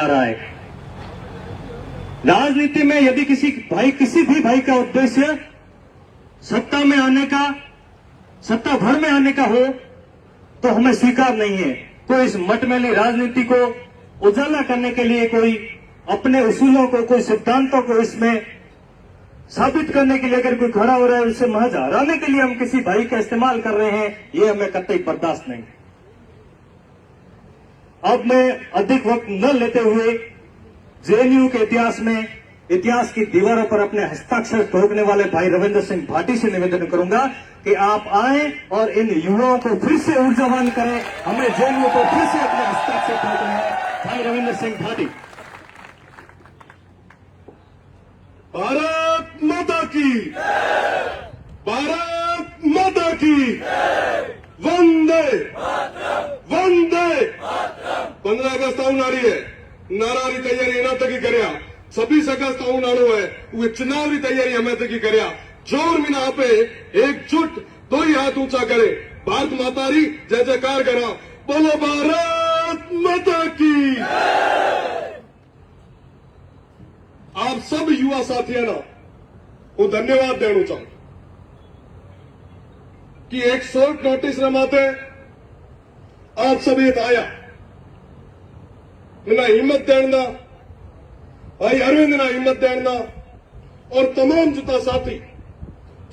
आ रहा है। राजनीति में यदि किसी भी भाई का उद्देश्य सत्ता में आने का, सत्ता भर में आने का हो तो हमें स्वीकार नहीं है। कोई इस मटमैली राजनीति को उजाला करने के लिए कोई अपने उसूलों को, कोई सिद्धांतों को इसमें साबित करने के लिए अगर कोई खड़ा हो रहा है, उसे महज हराने के लिए हम किसी भाई का इस्तेमाल कर रहे हैं, ये हमें कतई बर्दाश्त नहीं। अब मैं अधिक वक्त न लेते हुए जेएनयू के इतिहास की दीवारों पर अपने हस्ताक्षर ठोकने वाले भाई रविंद्र सिंह भाटी से निवेदन करूंगा कि आप आए और इन युवाओं को फिर से ऊर्जावान करें। हमें जेएनयू को फिर से अपने हस्ताक्षर ठोकने हैं। भाई रविंद्र सिंह भाटी। भारत माता की, भारत माता की, वंदे वंदे। 15 अगस्त आने वाली है, नारा की तैयारी इना तक ही करया। 26 अगस्त आने वालों है, वो चुनाव की तैयारी हमें तक ही करया। जोर मिना आपे एकजुट दो ही हाथ ऊंचा करे, भारत माता री जय जयकार करा। बोलो भारत माता की। आप सब युवा साथियों ना वो धन्यवाद देना चाहूं कि एक शॉर्ट नोटिस रमाते आप सब ये आया। मिला हिम्मत देना, भाई अरविंद ना हिम्मत देना और तमाम जुता साथी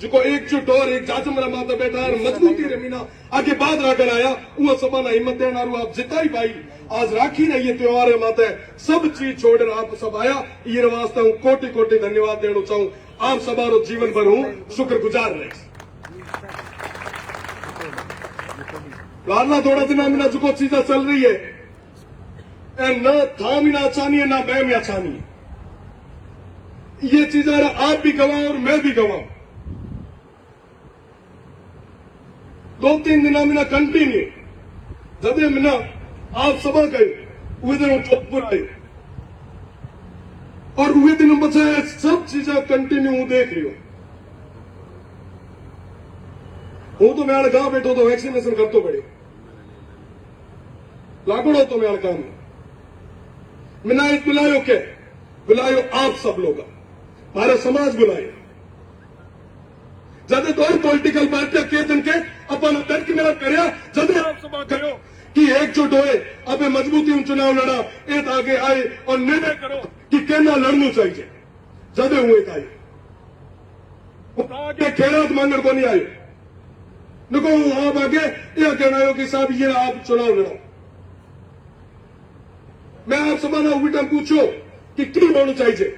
जिको एकजुट और एक जाजम रमाते बैठा और मजबूती रमीना आगे बात रखकर आया, वो सबा ना हिम्मत देना। आप जिताई भाई आज राखी ना ये त्योहार माते सब चीज छोड़कर आप सब आया, ये वास्ते हूं कोटि कोटि धन्यवाद देना चाहूं। आप सबारो जीवन भर हूं शुक्रगुजार रहे। लाला थोड़ा दिन मिना जो चीजें चल रही है न था मिना आसानी है ना मैं आसानी है। ये चीजें आप भी गवाओ और मैं भी गवाऊं। 2-3 दिन मिना कंटिन्यू जदे मिना आप सभा गए वे दिन जोधपुर आए और वे दिन बचे सब चीजें कंटिन्यू देख रही हूं तो मैं गांव बैठो तो वैक्सीनेशन करतो पड़े लागोड़ो तो मैं काम मिना एक बुलायो के बुलायो आप सब लोग, हमारा समाज बुलाए। जदे दो पॉलिटिकल पार्टियां के दिन के अपन तर्क मेरा करया, जदे आप सभा करो कि एकजुट होए, अब मजबूती चुनाव लड़ा, एक आगे आए और निर्णय करो कि कहना लड़ना चाहिए। जदे हुए था आगे खेरात मांगड़ को नहीं आए नको आप आगे यह कहना हो कि साहब ये आप चुनाव लड़ो। मैं आप सभा ना उल्टा पूछो कि क्यों होना चाहिए।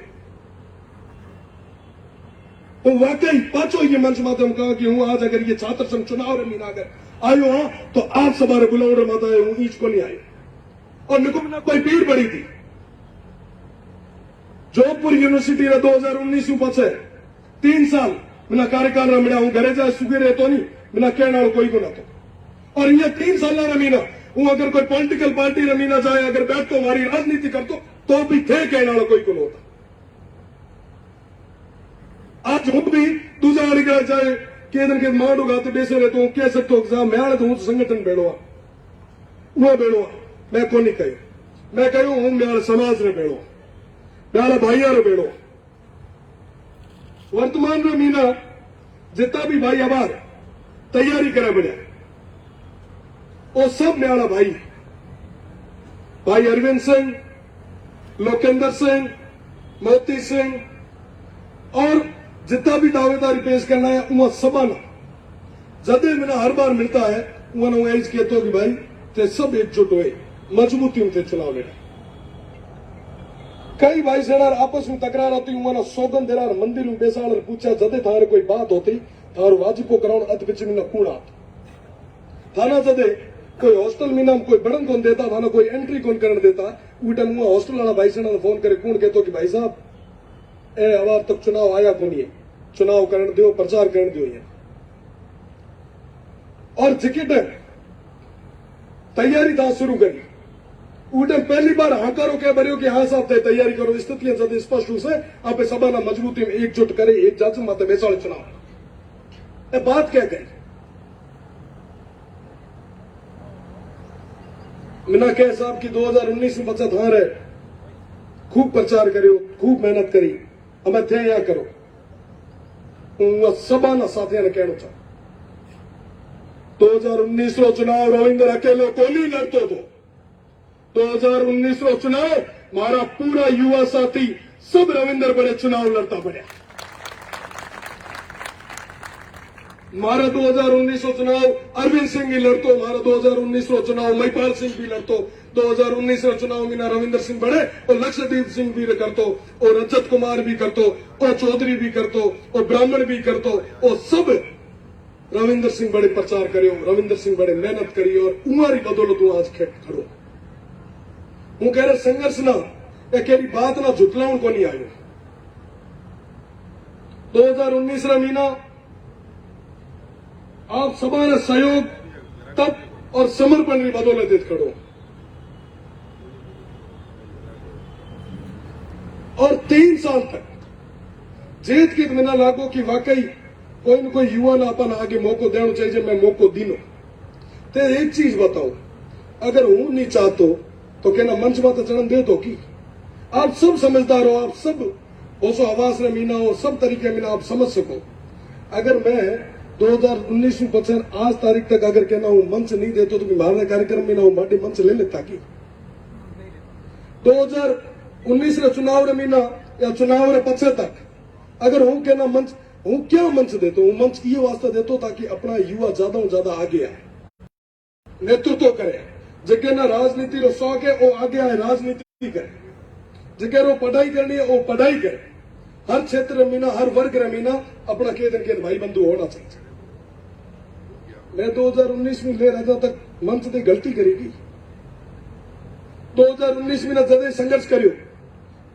तो वाकई पांचों ये मंच माध्यम कहा कि हूं आज अगर ये छात्र संघ चुनाव रे मीना अगर आयो हाँ तो आप सबारे बुलाओ माता हूं ईच को नहीं आए और निकुम ना कोई भीड़ पड़ी थी। जोधपुर यूनिवर्सिटी रे 2019 पछे 3 साल मिना कार्यकाल रमीना हूं घरे जाए सुगे रहतो नहीं मिना कहना कोई को ना तो। और ये 3 साल रमीना हूं अगर कोई पॉलिटिकल पार्टी रमीना जाए अगर बैठतो हमारी राजनीति करतो तो भी थे कहना कोई को होता। आज हूं भी दूसरा वाली करा जाए केंद्र के मांडो गाते बेसे रहते हूं कह सकते हो मैं तो हूं संगठन बेड़ोआ वो बेड़ोआ मैं को नहीं कही मैं कहूं हूं मेरा समाज रे बेड़ो मेरा भाइया रे बेड़ो। वर्तमान में मीना जितना भी भाई आबार तैयारी करे बढ़िया वो सब मेरा भाई भाई अरविंद सिंह, लोकेंद्र सिंह, मोती सिंह और जितना भी दावेदारी पेश करना है वह सबा जदे मिना हर बार मिलता है वह एज कहते हो कि भाई ते सब एकजुट हुए मजबूती में चुनाव लेना। कई भाई सेना आपस में तकरार होती वह सौगन देना मंदिर में बेसाड़ पूछा जदे थारे कोई बात होती थारो वाजिबो कराउन अध बिच में कूड़ आत थाना जदे कोई हॉस्टल मीना कोई बढ़न कौन देता थाना कोई एंट्री कौन करने देता वो टाइम हुआ हॉस्टल वाला भाई सेना फोन करे कौन कहते कि भाई साहब ए अवार तक चुनाव आया कौन है चुनाव करने दो प्रचार करने दो ये और टिकट तैयारी था शुरू करी उठे पहली बार हाकारो क्या भरियो कि हाँ साहब तैयारी करो स्थितियां ज्यादा स्पष्ट रूप से आप सभा मजबूती में एकजुट करे एक जाति माते बेसाड़ चुनाव बात क्या कही मिना कह साहब की 2019 में बचत हार है खूब प्रचार करो, खूब मेहनत करी, अमे थे या करो। हूँ सभाना साथियों ने कहना चाहूं 2019 रो चुनाव रविंद्र अकेलो कोनी लड़तो तो 2019 रो चुनाव मारा पूरा युवा साथी सब रविंद्र बड़े चुनाव लड़ता पड़ा। मारा 2019 रो चुनाव अरविंद सिंह भी लड़तो, मारा 2019 रो चुनाव महिपाल सिंह भी लड़तो, 2019 रो चुनाव मीना रविंद्र सिंह बड़े और लक्षदीप सिंह भी करतो, और रजत कुमार भी करतो, और चौधरी भी करतो, और ब्राह्मण भी करतो, और सब रविंद्र सिंह बड़े प्रचार करियो, रविंद्र सिंह बड़े मेहनत करी और उमारी बदौलत तू आज खड़ो। हूं कह रहा संघर्ष ना या केरी बात ना झुटलाउण को नहीं आयो। 2019 रा महीना आप सबारे सहयोग तप और समर्पण की बदौलत खड़ो, और 3 साल तक जेत की मिना लागो कि वाकई कोई न कोई युवा ना अपन आगे मौको देना चाहिए, मैं मौको दिनो। ते एक चीज बताओ, अगर हूं नहीं चाहतो तो कहना मंच में तो चढ़न दे दो की। आप सब समझदार हो, आप सब ओसो आवास में मीना हो, सब तरीके मीना आप समझ सको। अगर मैं 2019 में बचन आज तारीख तक अगर कहना हूं मंच नहीं देते तो मारने कार्यक्रम में ना हूं माटे मंच ले लेता की। 2019 रे चुनाव रे मीना या चुनाव रे पछे तक अगर हूं कहना मंच हूं क्या मंच देता हूं, मंच ये वास्ते देता ताकि अपना युवा ज्यादा ज्यादा आगे आए, नेतृत्व करे। जगह ना राजनीति रो शौक है वो आगे आए, राजनीति करे। जगह रो पढ़ाई करनी है वो पढ़ाई करे। हर क्षेत्र में मीना, हर वर्ग रे मीना अपना के भाई बंधु होना चाहिए। मैं 2019 में ले राजा तक मंच से गलती करेगी। 2019 में जदे संघर्ष करियो,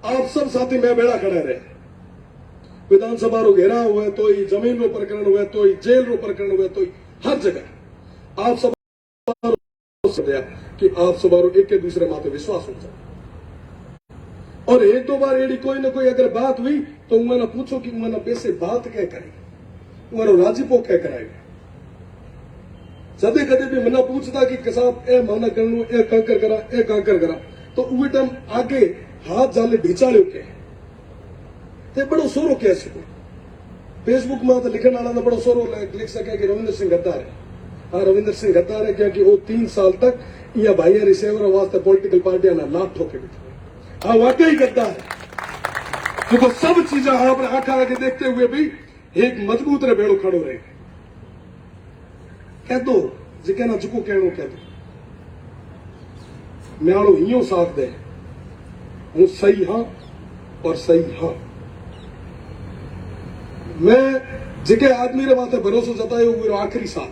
आप सब साथी मैं बेड़ा खड़ा रहे। विधानसभा रो घेराव हुए तो ही, जमीन रो प्रकरण हुए तो ही, जेल रो प्रकरण हुए तो ही, हर जगह आप सब कि आप सब एक दूसरे माते विश्वास हो जाए। और एक दो बार एडी कोई ना कोई अगर बात हुई तो मैंने पूछो कि मैंने बेसे बात क्या करे, तुम्हारा राजीपो क्या कराएगा। जदे कदे भी मना पूछता कि साहब ए माना करनू, ए कांकर करा, ए कांकर करा, तो उवे टाइम आगे हाथ जाले भिचाड़ो के ते बड़ो सोरो कैसे फेसबुक में तो लिखने वाला बड़ो सोरो लिख सके कि रविंद्र सिंह गद्दार है। हाँ, रविंद्र सिंह गद्दार है क्योंकि वो 3 साल तक या भाई रिसेवर वास्ते पॉलिटिकल पार्टियां ना लाभ ठोके बैठे। हाँ, वाकई गद्दार है क्योंकि सब चीजें आपने आंखा आगे देखते हुए भी एक मजबूत रे बेड़ो खड़ो रहे। कह दो जिके ना जुको कहनो कह दो, म्याड़ो इो साथ दे हूं सही हाँ और सही हाँ। मैं जिके आदमी रे माथे भरोसो जतायो वो आखिरी साल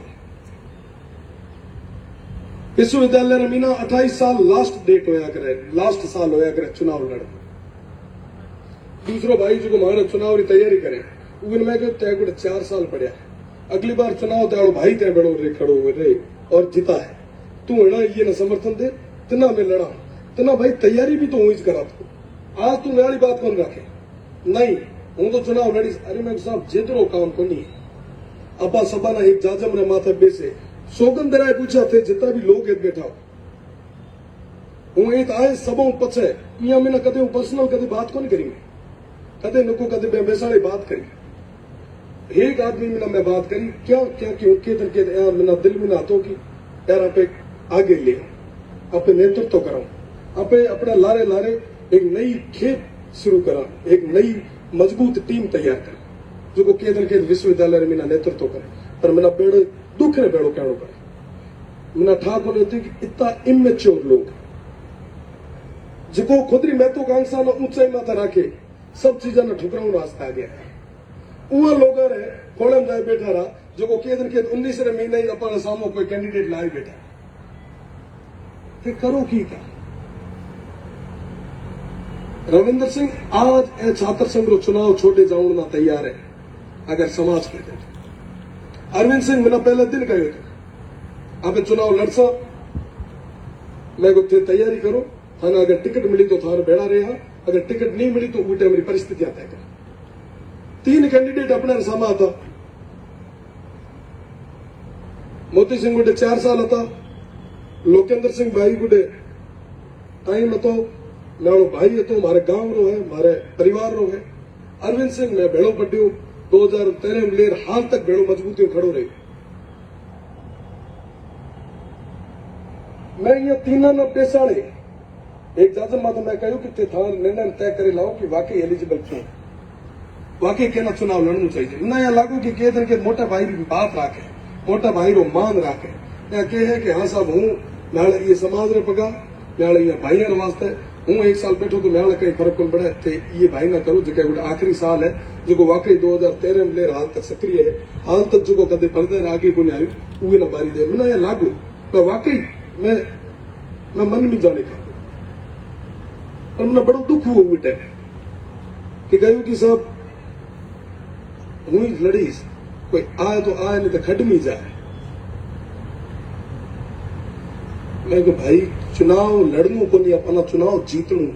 विश्वविद्यालय रे मीना 28 साल लास्ट डेट होया करे, लास्ट साल होया करे चुनाव लड़। दूसरो भाई जो हमारे चुनाव की तैयारी करे उन मैं तय 4 साल पड़िया, अगली बार चुनाव त्याड़ो भाई तय बड़ो रे खड़ो रे और जीता है। तू है ये ना समर्थन दे तना में लड़ा तना भाई तैयारी भी तो हुई करा। तू आज तू मेरी बात कौन रखे नहीं हूं तो चुनाव लड़ी। अरे मैं साहब जितरो काम को नहीं अपा सभा ना एक जाजम रे माथे बेसे सौगंध राय पूछा थे जितना भी लोग एक बैठा हूं एक आए सबों पछे इं में कदे पर्सनल कदे बात को नहीं करी, मैं कदे नको कदे बेसाड़ी बात करी। एक आदमी में मैं बात करी क्या क्या क्यों के मेरा दिल में हाथों की यार आप आगे ले अपने नेतृत्व कराओ, अपने अपना लारे लारे एक नई खेप शुरू करा, एक नई मजबूत टीम तैयार कर जो को के विश्वविद्यालय में नेतृत्व करे। पर मेरा बेड़ो दुख रे बेड़ो कहना पड़े मेरा ठाक होने होती कि इतना इमेच्योर लोग जो खुद ही महत्वाकांक्षा ना ऊंचाई माथा रखे सब चीजा ना ठुकराऊ रास्ता आ गया है। उहा लोग रे खोले में जाए बैठा रहा जो को के 19 रे महीने ही अपन सामो कोई कैंडिडेट लाए बैठा फिर करो की क्या। रविंद्र सिंह आज ए छात्र संघ रो चुनाव छोटे जाऊं ना तैयार है अगर समाज के दे। अरविंद सिंह मैंने पहले दिन कहो थे आप चुनाव लड़सा मैं को तैयारी करो थाना अगर टिकट मिली तो थाना बेड़ा रहा, अगर टिकट नहीं मिली तो उल्टे मेरी परिस्थितियां तय कर। 3 कैंडिडेट अपने सामा था, मोती सिंह गुडे 4 साल था, लोकेंद्र सिंह भाई गुडे टाइम तो नालो भाई है तो हमारे गांव रो है, हमारे परिवार रो है। अरविंद सिंह मैं भेड़ो पड्यो 2013 में लेर हाल तक भेड़ो मजबूती खड़ो रही। मैं ये तीन न पेशाड़े एक जाजम मां तो मैं कहूं कि ते थार निर्णय तय करे लाओ कि वाकई एलिजिबल क्यों, वाकई केना चुनाव लड़ना चाहिए ना। या लागू कि के दिन के मोटा भाई भी बात राखे, मोटा भाई रो मान राखे, या के है कि हाँ साहब हूं नाले ये समाज रे पगा, नाले ये भाई वास्ते हूं 1 साल बैठो तो नाले कहीं फर्क कोन पड़े। थे ये भाई ना करो जेके गोटे आखिरी साल है जो वाकई 2013 में लेर हाल तक सक्रिय है, हाल तक जो कदे पर्दे आगे को आयो उहे ना बारी दे। ना या लागू तो वाकई मैं मन में जाने का पर मैंने बड़ो दुख हुआ उस टाइम कि कहूं कि साहब हुई लड़ीस कोई आए तो आए नहीं तो खड में जाए। मैं को भाई चुनाव लड़नू को नहीं, अपना चुनाव जीतनू।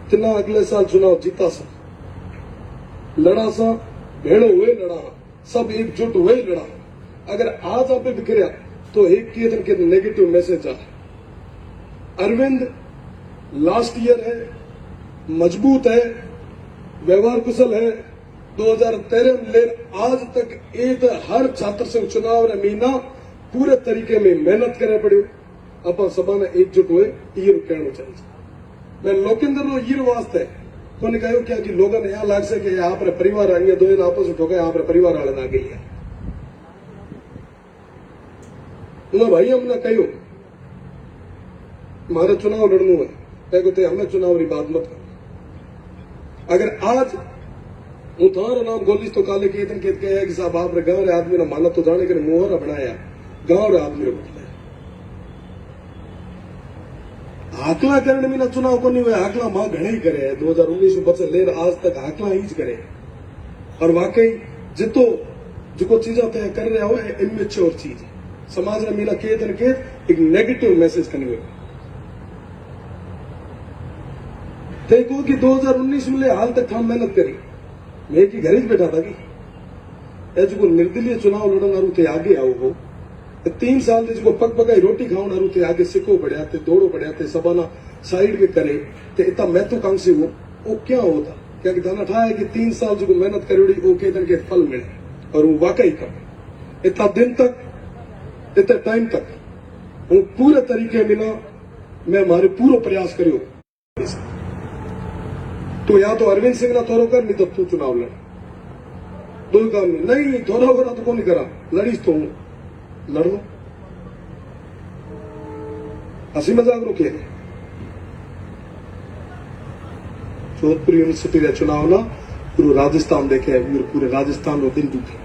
इतना अगले साल चुनाव जीता सा, लड़ा सा, भेड़ो हुए लड़ा, सब एकजुट हुए लड़ा। अगर आज आप बिखरिया तो एक के नेगेटिव मैसेज आ। अरविंद लास्ट ईयर है, मजबूत है, व्यवहार कुशल है। 2013 में लेर आज तक एक हर छात्र संघ चुनाव रे महीना पूरे तरीके में मेहनत करे पड़ो। अपन सभा ने एकजुट हुए ये कहना चाहिए। मैं लोकेंद्र रो ये वास्ते तो ने कहो क्या कि लोगों ने यहाँ लाग से कि यहाँ पर परिवार आई है, दो आपस में ठोके यहाँ पर परिवार वाले ना गई है। भाई हमने कहो मारे चुनाव लड़नू है, कहते हमें चुनाव री बात मत कर। अगर आज हूं थारा नाम गोलिस तो काले के दिन कहते हैं कि साहब आप गांव रे आदमी ना मानत तो जाने के मोहरा बनाया गांव रे आदमी बदले हाकला करने में ना चुनाव को नहीं हुआ। हाकला मां घणे ही करे 2019 में बचे लेर आज तक हाकला ही करे। और वाकई जितो जो चीजा तय कर रहे हो इमेच्योर चीज समाज में मीना के दिन के एक नेगेटिव मैसेज करने हुए। देखो कि 2019 में ले हाल तक हम मेहनत करी, मैं की घर ही बैठा था कि जो निर्दलीय चुनाव लड़न थे आगे आओ हो 3 साल जो पग पगाई रोटी खाओ थे आगे सिको बढ़िया थे, दौड़ो बढ़िया थे, सबाना साइड में करे थे। इतना महत्वाकांक्षी हो वो क्या होता क्या कि दाना ठा है कि 3 साल जो मेहनत करी वो के दिन के फल मिले। और वो वाकई कर इतना दिन तक इतने टाइम तक वो पूरे तरीके मिला। मैं हमारे पूरा प्रयास करियो तो या तो अरविंद सिंह ना थोरो कर नहीं तो तू चुनाव लड़। दो काम नहीं थोड़ा हो रहा तो कौन करा लड़ीस तो लड़ लो। हंसी मजाक रो के जोधपुर यूनिवर्सिटी का चुनाव ना पूरे राजस्थान देखे पूरे राजस्थान रो दिन दुखे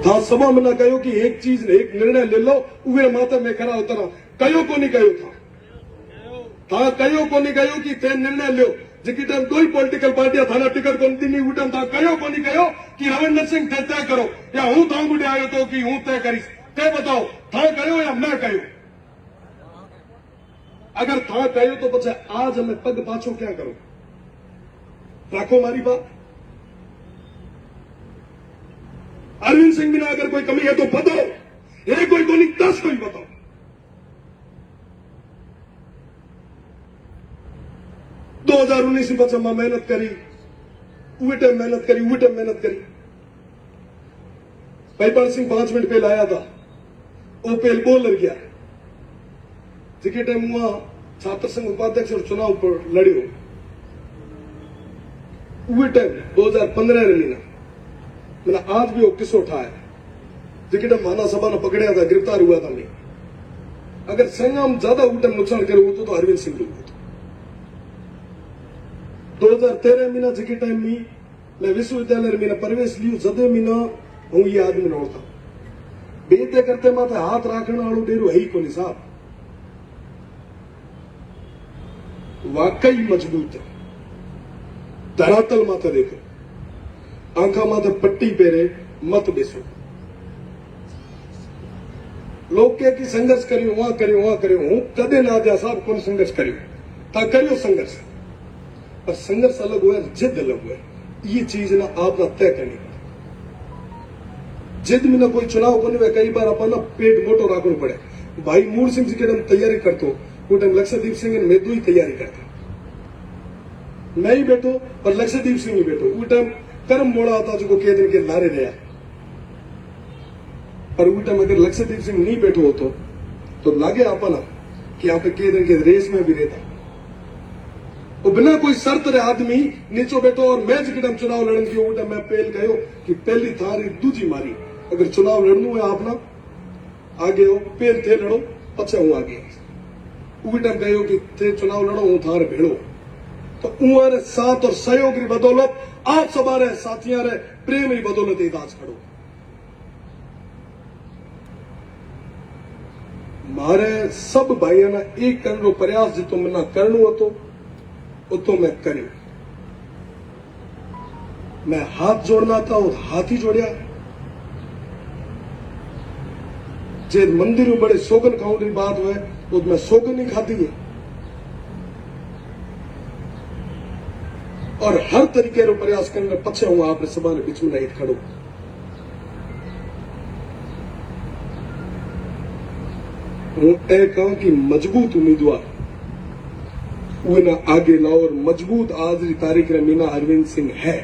था। सभा में ना कहो कि एक चीज एक निर्णय ले लो उहे माता में खड़ा उतरा कहो को नहीं कहो था कहो को नहीं कहो कि ते निर्णय लो जेकी टाइम कोई पॉलिटिकल पार्टियां थाना टिकट को नहीं उठन था कहो को नहीं कहो कि रविंद्र सिंह थे तय करो या हूं था बुढ़े आयो तो कि हूं तय करी ते बताओ था कहो या मैं कहो। अगर था कहो तो पछे आज हमें पग पाछो क्या करो राखो मारी बात। अरविंद सिंह बिना अगर कोई कमी है तो बताओ, ये कोई को नहीं 10 कोई बताओ। दो 2019 में बच्चा मेहनत करी उहे टाइम मेहनत करी। भाईपाल सिंह 5 मिनट पहले आया था वो पहले बोल लग गया जिके टाइम वहां छात्र संघ उपाध्यक्ष और चुनाव पर लड़ियो उहे टाइम 2015 रे महीना मैंने आज भी वो किस्सा उठाया जिके टाइम माना सभा ने पकड़िया था गिरफ्तार हुआ था। नहीं अगर संगम ज्यादा उठन नुकसान करे हो तो अरविंद सिंह लोग 2013 महीना जिके टाइम में मैं विश्वविद्यालय में प्रवेश लियो जदे महीना हूं ये आदमी नोड़ता बेते करते माथे हाथ राखने वालों डेरो है ही को नहीं साहब वाकई मजबूत है। धरातल माथे देखो आंखा माथे पट्टी पेरे मत बेसो। लोग कह कि संघर्ष करियो वहां करियो हूं कदे ना दिया साहब कौन संघर्ष करियो ता करियो संघर्ष पर संघर्ष अलग हुआ जिद अलग हुआ। ये चीज ना आप ना तय करनी जिद में ना कोई चुनाव को नहीं कई बार अपन ना पेट मोटो रखना पड़े। भाई मूल सिंह जी के तैयारी करते हो वो टाइम लक्षदीप सिंह ने मेदू ही तैयारी करता, मैं ही बैठो और लक्षदीप सिंह ही बैठो। वो टाइम कर्म मोड़ा होता जो के दिन के नारे रहा, पर वो टाइम अगर लक्षदीप सिंह नहीं बैठो होतो तो लागे आपना कि यहाँ पे के दिन के रेस में भी रहता। वो बिना कोई शर्त रे आदमी नीचो बैठो और मैं जिकदम चुनाव लड़न की वो टाइम मैं पहल कहो कि पहली थारी दूजी मारी, अगर चुनाव लड़नू है आपना आगे हो पहल थे लड़ो पछे हूं आगे। वो टाइम कहो कि थे चुनाव लड़ो हूं थार भेड़ो, तो उरे साथ और सहयोग की बदौलत आप सब रे साथियां रे प्रेम की बदौलत एक आज खड़ो। मारे सब भाइयों ने एक करने प्रयास जो मना करनू हो तो मैं करूं। मैं हाथ जोड़ना था और हाथ ही जोड़िया। जे मंदिर में बड़े सोगन खाने की बात हुए तो मैं सोगन ही खाती है और हर तरीके रो प्रयास करने पछे हूं आपने सभा ने बीच में नहीं खड़ो। हूं ए कहूं कि मजबूत उम्मीदवार उन्हें आगे लाओ और मजबूत आज की तारीख में मीना अरविंद सिंह है।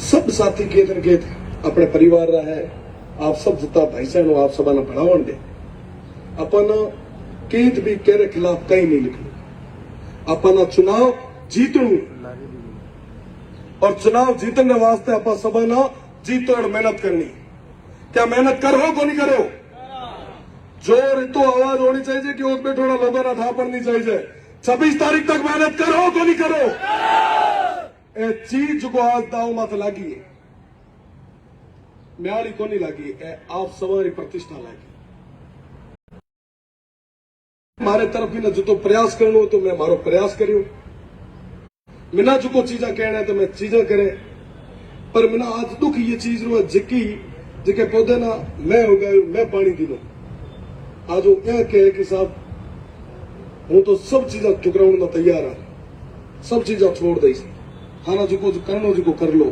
सब साथी केत न केत अपने परिवार रहा है, आप सब जितना भाईचारो आप सब बढ़ावन दे। अपन केत भी केरे खिलाफ कहीं नहीं लिखू। अपन चुनाव जीतनू और चुनाव जीतने वास्ते अपन सब जीतो और मेहनत करनी। क्या मेहनत करो को नहीं करो? जोर तो आवाज होनी चाहिए कि उस पे थोड़ा लोगों ना था पड़नी चाहिए। 26 तारीख तक मेहनत करो को नहीं करो? ए चीज को आज दाव मत लागी है, म्याली को नहीं लागी, आप सवारी प्रतिष्ठा लागी। मारे तरफ भी ना जो तो प्रयास करनो तो मैं मारो प्रयास करियो, मिना जो को चीजा कहना है तो मैं चीजा करे। पर मिना आज दुख ये चीज रो जिकी जिके पौधे ना मैं हो गए मैं पानी दिलो। आज वो क्या कहे कि साहब हूं तो सब चीजा ठुकराने में तैयार है, सब चीजा छोड़ दई। खाना जो करनो जो कर लो,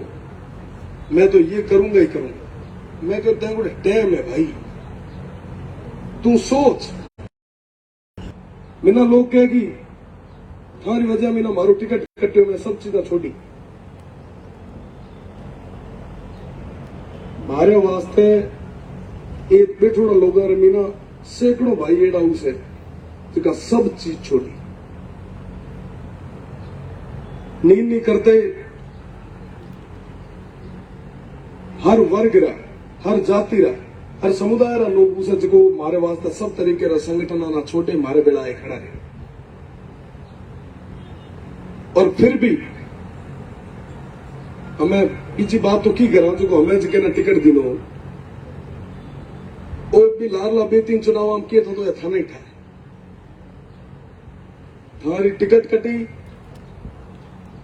मैं तो ये करूंगा ही करूंगा। मैं कहता हूं टाइम है भाई, तू सोच। मिना लोग कहे कि थारी वजह में ना मारो टिकट कट्टे में सब चीजा छोड़ी। मारे वास्ते एक बेठोड़ा लोग मीना सैकड़ों भाई एड़ा उसे जिका सब चीज छोड़ी। नींद नहीं करते, हर वर्ग रा, हर जाति रा, हर समुदाय रा लोग उसे जिको मारे वास्ते सब तरीके रा संगठन ना छोटे मारे बेड़ाए खड़ा है। और फिर भी हमें पीछे बात तो की करा जो हमें जिके ना टिकट दिनो और भी लारला बेतीन चुनाव हम किए तो था नहीं था। थारी टिकट कटी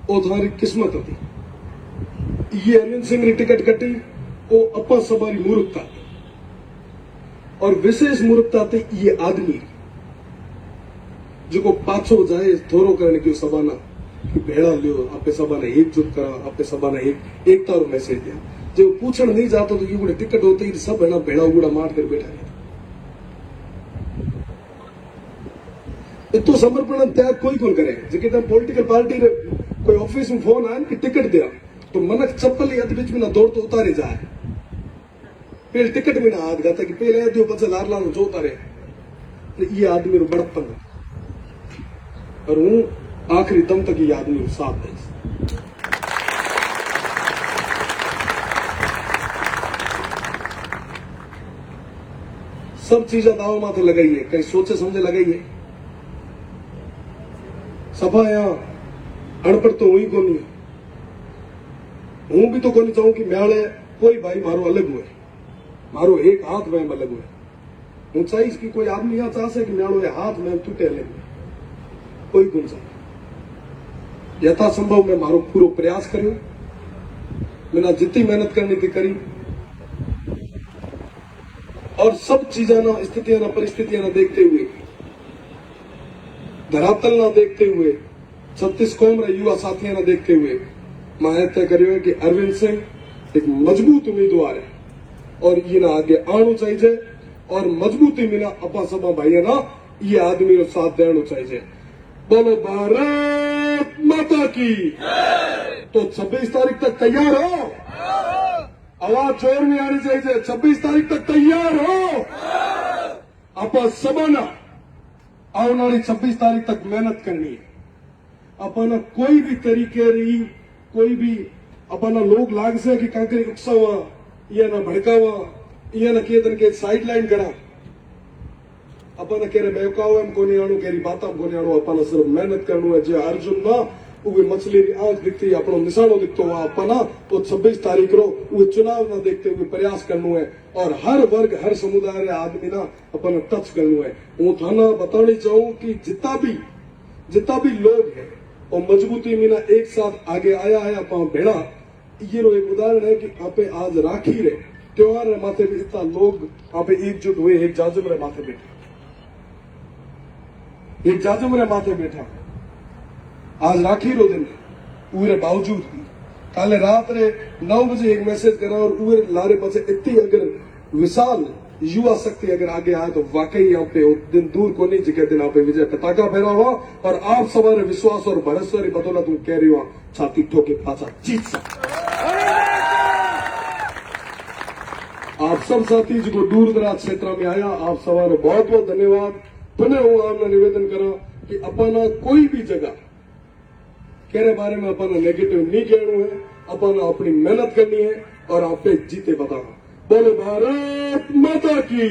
और थारी किस्मत थी। ये अरविंद सिंह ने टिकट कटी वो अपा सवारी मूर्खता और विशेष मूर्खता थी ये आदमी जो पाछो जाए थोरो करने की सभा ना कि भेड़ा लियो आपे सभा ने एकजुट करा, आपे सभा ने एक तारो मैसेज दिया। जो पूछण नहीं जाता तो ये टिकट होते ही सब है ना भेड़ा उगड़ा मार कर बैठा रहता। तो समर्पण त्याग कोई कौन करे। जो पॉलिटिकल पार्टी रे कोई ऑफिस में फोन आए कि टिकट दिया तो मनक चप्पल ही बीच में ना दौड़ तो उतारे जाए। पहले टिकट में ना हाथ गाता कि पहले दियो पचा लार लानो जो उतारे। ये आदमी रो बड़प्पन और हूं आखिरी दम तक ये आदमी साथ है। सब चीजें दाव माथे लगाई है, कहीं सोचे समझे लगाई है। सभा यहां अनपढ़ तो हुई को नहीं, हूं भी तो को नहीं चाहूं कि म्याले कोई भाई मारो अलग हुए, मारो एक हाथ में अलग हुए। हूं चाहिए कि कोई आदमी यहां चाहे कि म्यालो हाथ में टूटे अलग हुए, कोई गुण चाहे। यथासंभव मैं मारो पूरा प्रयास करियो, मैंने जितनी मेहनत करनी थी करी और सब चीजें ना स्थितियां ना परिस्थितियां ना देखते हुए, धरातल ना देखते हुए, 36 कौम रे युवा साथियों ना देखते हुए मैं तय करियो कि अरविंद सिंह एक मजबूत उम्मीदवार है। और ये ना आगे आना चाहिए और मजबूती मिला अपा सभा भाई ना ये आदमी रो साथ देना चाहिए। बोलो भारत माता की। तो 26 तारीख तक तैयार हो? आवाज जोर में आनी चाहिए। 26 तारीख तक तैयार हो? अपा सभा ना आने वाली 26 तारीख तक मेहनत करनी है। अपना कोई भी तरीके रही कोई भी अपना लोग लाग से कि कांकरी उकसावा या ना भड़कावा या ना के साइड लाइन करा अपना कह रहे बेवकाव हम कोनी आणु केरी बात हम कोनी आणु अपना सिर्फ मेहनत करनु है। जे अर्जुन ना उवे मछली री आंख दिखती अपनो निशानो दिखतो हुआ अपना वो 26 तारीख रो वो चुनाव ना देखते हुए प्रयास करनु है और हर वर्ग हर समुदाय रे आदमी ना अपना टच करनु है। हूँ थाना बतानी चाहूं कि जितना भी लोग है और मजबूती मीना एक साथ आगे आया है अपा भेड़ा। ये रो एक उदाहरण है कि आपे आज राखी रे त्योहार रे माथे भी इतना लोग आपे एकजुट हुए एक जाजम रे माथे बैठे एक जाजम रे माथे बैठा आज राखी रो दिन उरे बावजूद भी काले रात रे 9 बजे एक मैसेज करा और उरे लारे पासे इतनी अगर विशाल युवा शक्ति अगर आगे आए तो वाकई यहाँ पे दिन दूर को नहीं जिके दिन आप विजय पताका फहरा हुआ और आप सवारे विश्वास और भरोसे री बदौलत तुम कह रही हो छाती ठोके पाचा जीत सकते। आप सब साथी जो दूर दराज क्षेत्र में आया आप सवारे बहुत बहुत धन्यवाद। पुनः हूँ आपने निवेदन करा कि अपना कोई भी जगह केरे बारे में अपना नेगेटिव नहीं कहना है अपना अपनी मेहनत करनी है और आप पे जीते बताना। बोलो भारत माता की।